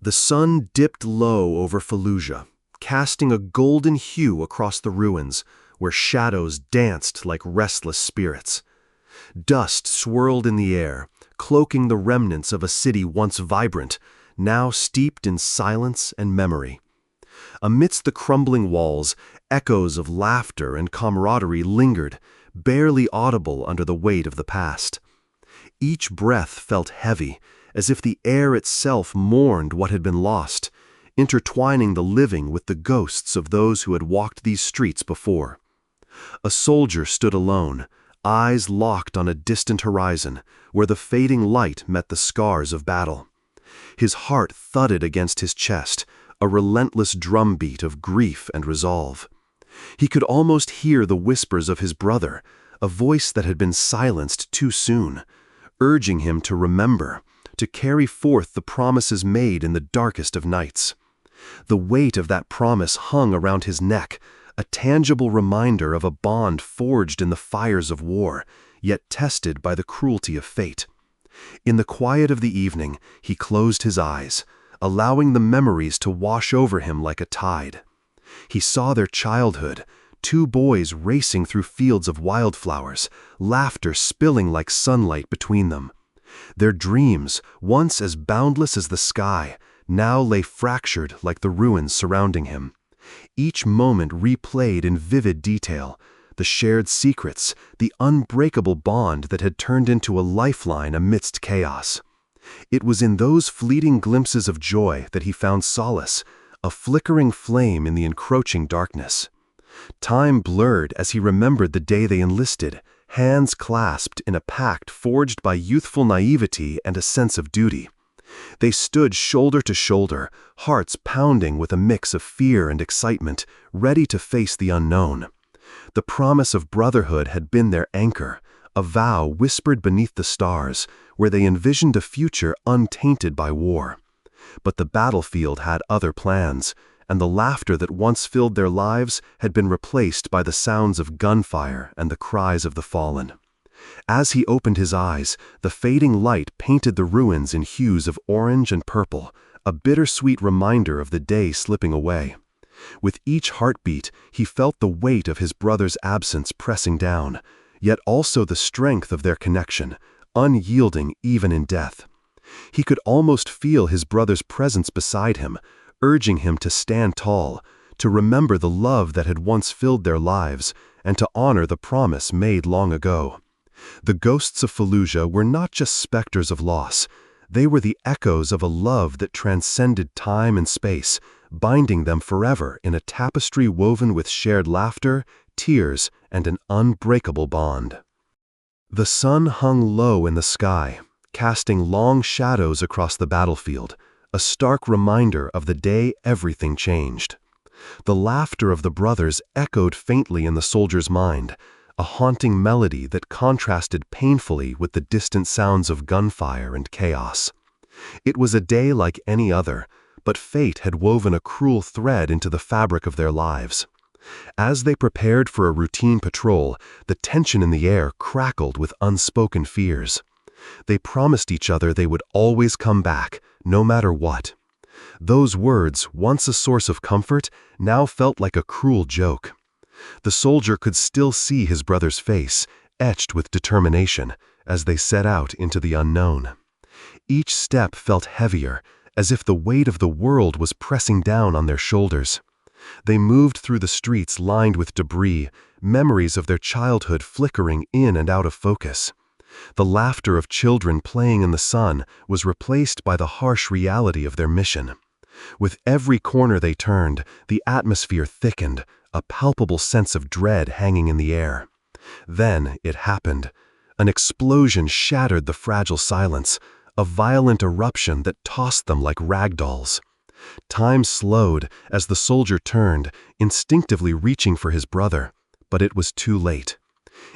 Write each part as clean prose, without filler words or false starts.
The sun dipped low over Fallujah, casting a golden hue across the ruins, where shadows danced like restless spirits. Dust swirled in the air, cloaking the remnants of a city once vibrant, now steeped in silence and memory. Amidst the crumbling walls, echoes of laughter and camaraderie lingered, barely audible under the weight of the past. Each breath felt heavy, as if the air itself mourned what had been lost, intertwining the living with the ghosts of those who had walked these streets before. A soldier stood alone, eyes locked on a distant horizon, where the fading light met the scars of battle. His heart thudded against his chest, a relentless drumbeat of grief and resolve. He could almost hear the whispers of his brother, a voice that had been silenced too soon, urging him to remember, to carry forth the promises made in the darkest of nights. The weight of that promise hung around his neck, a tangible reminder of a bond forged in the fires of war, yet tested by the cruelty of fate. In the quiet of the evening, he closed his eyes, allowing the memories to wash over him like a tide. He saw their childhood, two boys racing through fields of wildflowers, laughter spilling like sunlight between them. Their dreams, once as boundless as the sky, now lay fractured like the ruins surrounding him. Each moment replayed in vivid detail, the shared secrets, the unbreakable bond that had turned into a lifeline amidst chaos. It was in those fleeting glimpses of joy that he found solace, a flickering flame in the encroaching darkness. Time blurred as he remembered the day they enlisted, hands clasped in a pact forged by youthful naivety and a sense of duty. They stood shoulder to shoulder, hearts pounding with a mix of fear and excitement, ready to face the unknown. The promise of brotherhood had been their anchor, a vow whispered beneath the stars, where they envisioned a future untainted by war. But the battlefield had other plans, and the laughter that once filled their lives had been replaced by the sounds of gunfire and the cries of the fallen. As he opened his eyes, the fading light painted the ruins in hues of orange and purple, a bittersweet reminder of the day slipping away. With each heartbeat, he felt the weight of his brother's absence pressing down, yet also the strength of their connection, unyielding even in death. He could almost feel his brother's presence beside him, urging him to stand tall, to remember the love that had once filled their lives, and to honor the promise made long ago. The ghosts of Fallujah were not just specters of loss. They were the echoes of a love that transcended time and space, binding them forever in a tapestry woven with shared laughter, tears, and an unbreakable bond. The sun hung low in the sky, casting long shadows across the battlefield, a stark reminder of the day everything changed. The laughter of the brothers echoed faintly in the soldier's mind, a haunting melody that contrasted painfully with the distant sounds of gunfire and chaos. It was a day like any other, but fate had woven a cruel thread into the fabric of their lives. As they prepared for a routine patrol, the tension in the air crackled with unspoken fears. They promised each other they would always come back, no matter what. Those words, once a source of comfort, now felt like a cruel joke. The soldier could still see his brother's face, etched with determination, as they set out into the unknown. Each step felt heavier, as if the weight of the world was pressing down on their shoulders. They moved through the streets lined with debris, memories of their childhood flickering in and out of focus. The laughter of children playing in the sun was replaced by the harsh reality of their mission. With every corner they turned, the atmosphere thickened, a palpable sense of dread hanging in the air. Then it happened. An explosion shattered the fragile silence, a violent eruption that tossed them like rag dolls. Time slowed as the soldier turned, instinctively reaching for his brother, but it was too late.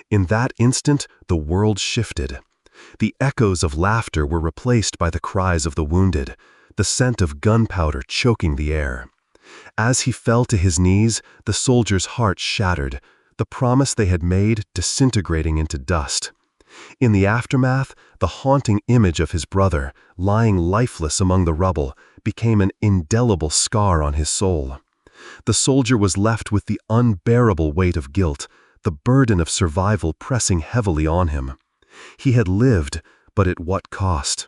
In that instant, the world shifted. The echoes of laughter were replaced by the cries of the wounded, the scent of gunpowder choking the air. As he fell to his knees, the soldier's heart shattered, the promise they had made disintegrating into dust. In the aftermath, the haunting image of his brother, lying lifeless among the rubble, became an indelible scar on his soul. The soldier was left with the unbearable weight of guilt, the burden of survival pressing heavily on him. He had lived, but at what cost?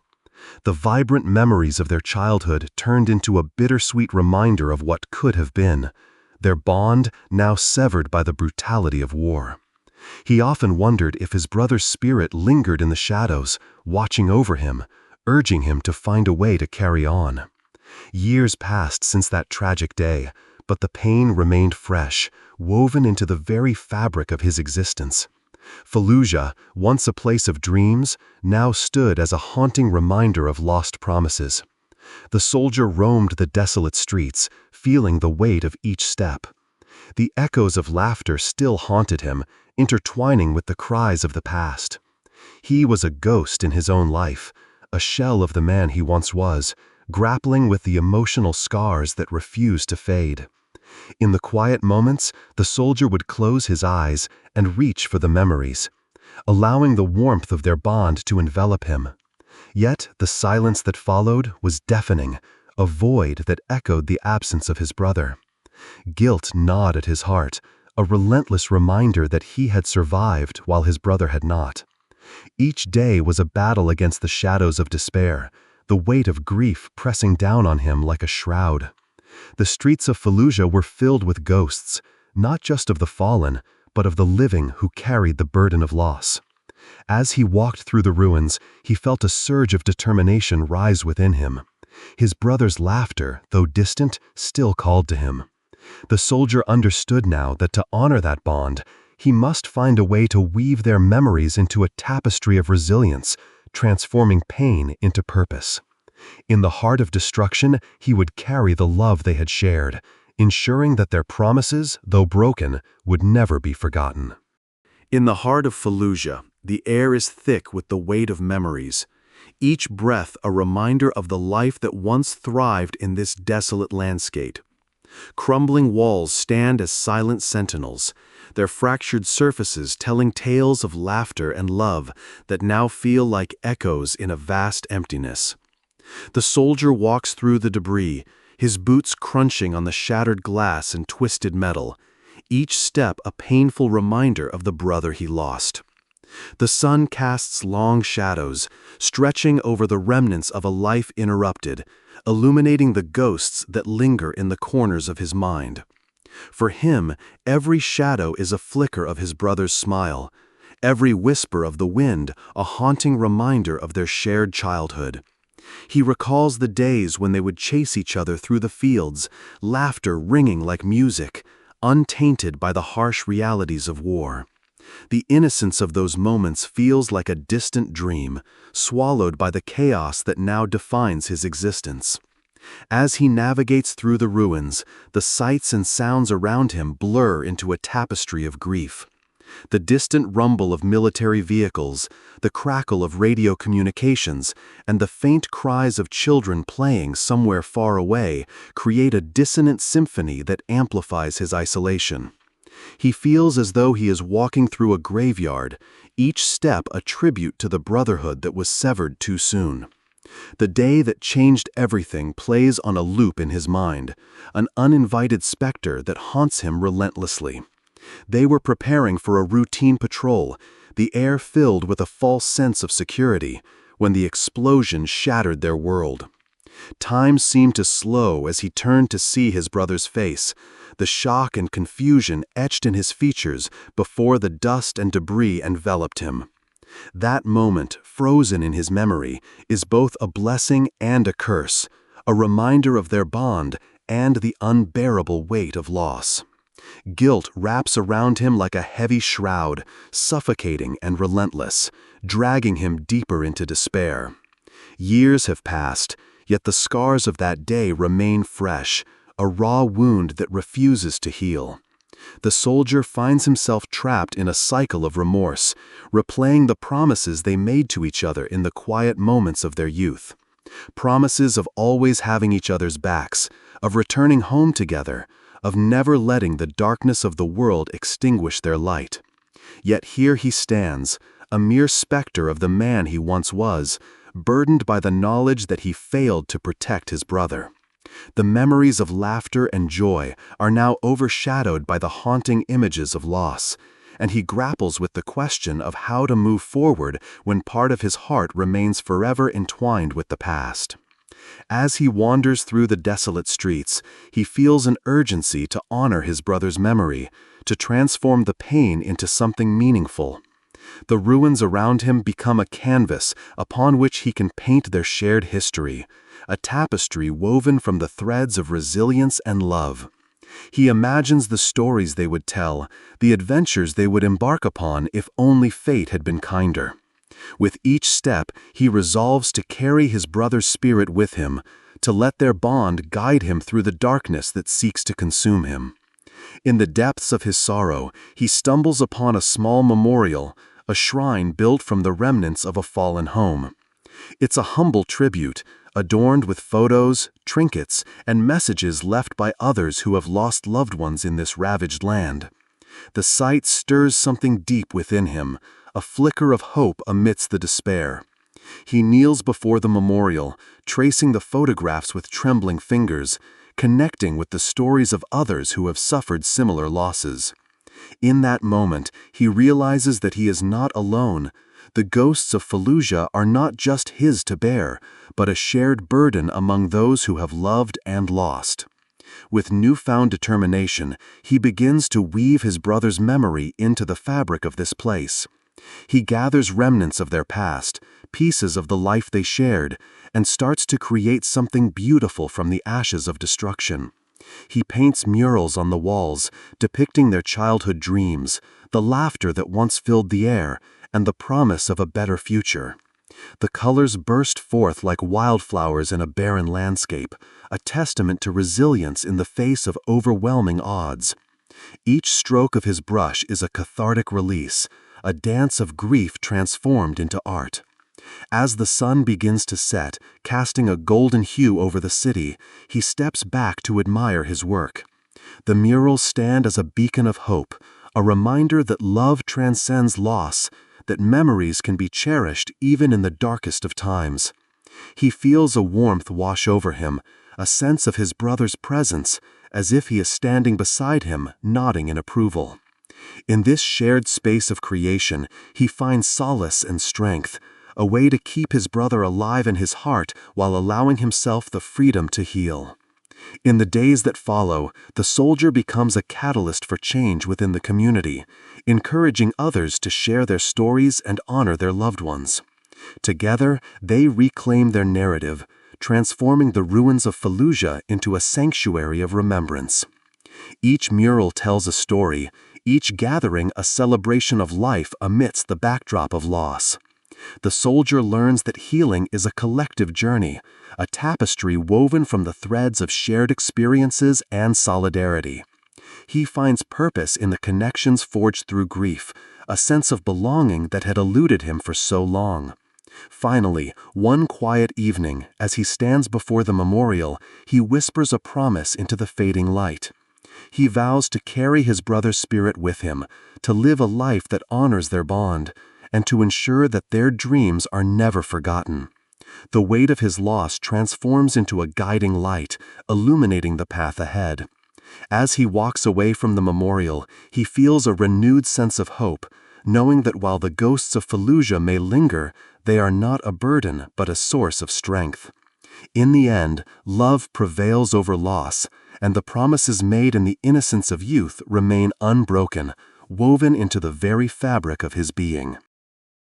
The vibrant memories of their childhood turned into a bittersweet reminder of what could have been, their bond now severed by the brutality of war. He often wondered if his brother's spirit lingered in the shadows, watching over him, urging him to find a way to carry on. Years passed since that tragic day, but the pain remained fresh, woven into the very fabric of his existence. Fallujah, once a place of dreams, now stood as a haunting reminder of lost promises. The soldier roamed the desolate streets, feeling the weight of each step. The echoes of laughter still haunted him, intertwining with the cries of the past. He was a ghost in his own life, a shell of the man he once was, grappling with the emotional scars that refused to fade. In the quiet moments, the soldier would close his eyes and reach for the memories, allowing the warmth of their bond to envelop him. Yet the silence that followed was deafening, a void that echoed the absence of his brother. Guilt gnawed at his heart, a relentless reminder that he had survived while his brother had not. Each day was a battle against the shadows of despair, the weight of grief pressing down on him like a shroud. The streets of Fallujah were filled with ghosts, not just of the fallen, but of the living who carried the burden of loss. As he walked through the ruins, he felt a surge of determination rise within him. His brother's laughter, though distant, still called to him. The soldier understood now that to honor that bond, he must find a way to weave their memories into a tapestry of resilience, transforming pain into purpose. In the heart of destruction, he would carry the love they had shared, ensuring that their promises, though broken, would never be forgotten. In the heart of Fallujah, the air is thick with the weight of memories, each breath a reminder of the life that once thrived in this desolate landscape. Crumbling walls stand as silent sentinels, their fractured surfaces telling tales of laughter and love that now feel like echoes in a vast emptiness. The soldier walks through the debris, his boots crunching on the shattered glass and twisted metal, each step a painful reminder of the brother he lost. The sun casts long shadows, stretching over the remnants of a life interrupted, illuminating the ghosts that linger in the corners of his mind. For him, every shadow is a flicker of his brother's smile, every whisper of the wind a haunting reminder of their shared childhood. He recalls the days when they would chase each other through the fields, laughter ringing like music, untainted by the harsh realities of war. The innocence of those moments feels like a distant dream, swallowed by the chaos that now defines his existence. As he navigates through the ruins, the sights and sounds around him blur into a tapestry of grief. The distant rumble of military vehicles, the crackle of radio communications, and the faint cries of children playing somewhere far away create a dissonant symphony that amplifies his isolation. He feels as though he is walking through a graveyard, each step a tribute to the brotherhood that was severed too soon. The day that changed everything plays on a loop in his mind, an uninvited specter that haunts him relentlessly. They were preparing for a routine patrol, the air filled with a false sense of security, when the explosion shattered their world. Time seemed to slow as he turned to see his brother's face, the shock and confusion etched in his features before the dust and debris enveloped him. That moment, frozen in his memory, is both a blessing and a curse, a reminder of their bond and the unbearable weight of loss. Guilt wraps around him like a heavy shroud, suffocating and relentless, dragging him deeper into despair. Years have passed, yet the scars of that day remain fresh, a raw wound that refuses to heal. The soldier finds himself trapped in a cycle of remorse, replaying the promises they made to each other in the quiet moments of their youth. Promises of always having each other's backs, of returning home together, of never letting the darkness of the world extinguish their light. Yet here he stands, a mere specter of the man he once was, burdened by the knowledge that he failed to protect his brother. The memories of laughter and joy are now overshadowed by the haunting images of loss, and he grapples with the question of how to move forward when part of his heart remains forever entwined with the past. As he wanders through the desolate streets, he feels an urgency to honor his brother's memory, to transform the pain into something meaningful. The ruins around him become a canvas upon which he can paint their shared history, a tapestry woven from the threads of resilience and love. He imagines the stories they would tell, the adventures they would embark upon if only fate had been kinder. With each step, he resolves to carry his brother's spirit with him, to let their bond guide him through the darkness that seeks to consume him. In the depths of his sorrow, he stumbles upon a small memorial, a shrine built from the remnants of a fallen home. It's a humble tribute, adorned with photos, trinkets, and messages left by others who have lost loved ones in this ravaged land. The sight stirs something deep within him, a flicker of hope amidst the despair. He kneels before the memorial, tracing the photographs with trembling fingers, connecting with the stories of others who have suffered similar losses. In that moment, he realizes that he is not alone. The ghosts of Fallujah are not just his to bear, but a shared burden among those who have loved and lost. With newfound determination, he begins to weave his brother's memory into the fabric of this place. He gathers remnants of their past, pieces of the life they shared, and starts to create something beautiful from the ashes of destruction. He paints murals on the walls, depicting their childhood dreams, the laughter that once filled the air, and the promise of a better future. The colors burst forth like wildflowers in a barren landscape, a testament to resilience in the face of overwhelming odds. Each stroke of his brush is a cathartic release, a dance of grief transformed into art. As the sun begins to set, casting a golden hue over the city, he steps back to admire his work. The murals stand as a beacon of hope, a reminder that love transcends loss, that memories can be cherished even in the darkest of times. He feels a warmth wash over him, a sense of his brother's presence, as if he is standing beside him, nodding in approval. In this shared space of creation, he finds solace and strength, a way to keep his brother alive in his heart while allowing himself the freedom to heal. In the days that follow, the soldier becomes a catalyst for change within the community, encouraging others to share their stories and honor their loved ones. Together, they reclaim their narrative, transforming the ruins of Fallujah into a sanctuary of remembrance. Each mural tells a story, each gathering a celebration of life amidst the backdrop of loss. The soldier learns that healing is a collective journey, a tapestry woven from the threads of shared experiences and solidarity. He finds purpose in the connections forged through grief, a sense of belonging that had eluded him for so long. Finally, one quiet evening, as he stands before the memorial, he whispers a promise into the fading light. He vows to carry his brother's spirit with him, to live a life that honors their bond, and to ensure that their dreams are never forgotten. The weight of his loss transforms into a guiding light, illuminating the path ahead. As he walks away from the memorial, he feels a renewed sense of hope, knowing that while the ghosts of Fallujah may linger, they are not a burden but a source of strength. In the end, love prevails over loss, and the promises made in the innocence of youth remain unbroken, woven into the very fabric of his being.